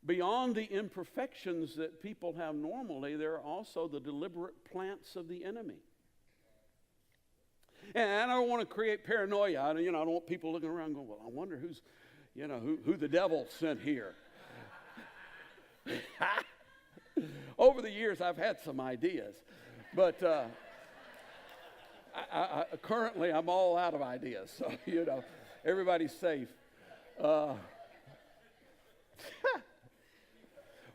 beyond the imperfections that people have normally, there are also the deliberate plants of the enemy. And I don't want to create paranoia. I don't want people looking around going, well, I wonder who the devil sent here. Over the years, I've had some ideas, but currently I'm all out of ideas. So, everybody's safe.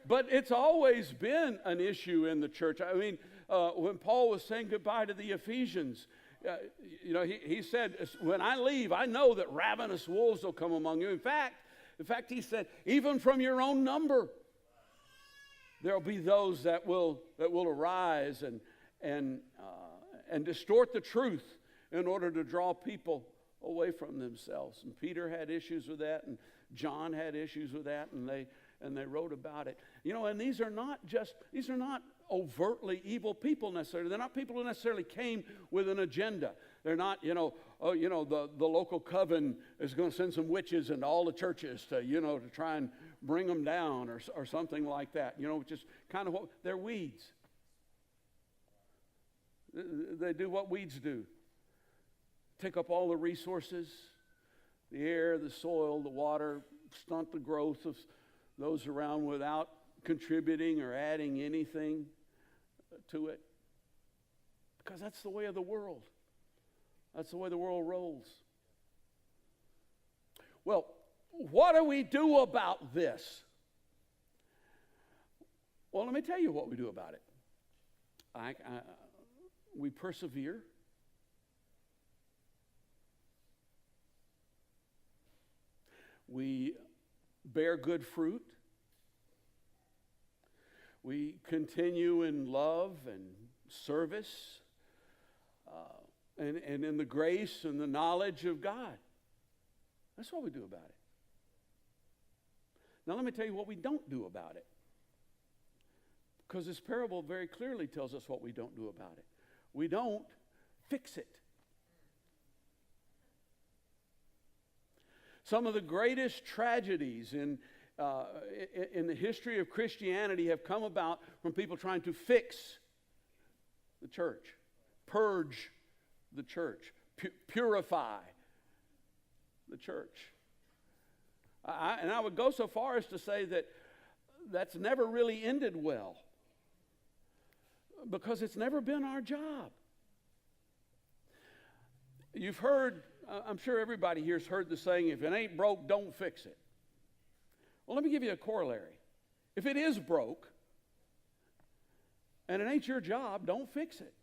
But it's always been an issue in the church. I mean, when Paul was saying goodbye to the Ephesians, he said, when I leave, I know that ravenous wolves will come among you. In fact, he said, even from your own number, there will be those that will arise and distort the truth in order to draw people away from themselves. And Peter had issues with that, and John had issues with that, and they wrote about it. And these are not overtly evil people necessarily. They're not people who necessarily came with an agenda. They're not, the local coven is going to send some witches into all the churches to try and bring them down or something like that. Which is kind of what they're weeds. They do what weeds do. Take up all the resources, the air, the soil, the water, stunt the growth of those around without contributing or adding anything to it. Because that's the way of the world. That's the way the world rolls. Well, what do we do about this? Well, let me tell you what we do about it. We persevere. We bear good fruit. We continue in love and service and in the grace and the knowledge of God. That's what we do about it. Now let me tell you what we don't do about it. Because this parable very clearly tells us what we don't do about it. We don't fix it. Some of the greatest tragedies in the history of Christianity have come about from people trying to fix the church, purge the church, purify the church. And I would go so far as to say that that's never really ended well, because it's never been our job. You've heard, I'm sure everybody here's heard the saying, if it ain't broke, don't fix it. Well, let me give you a corollary. If it is broke and it ain't your job, don't fix it.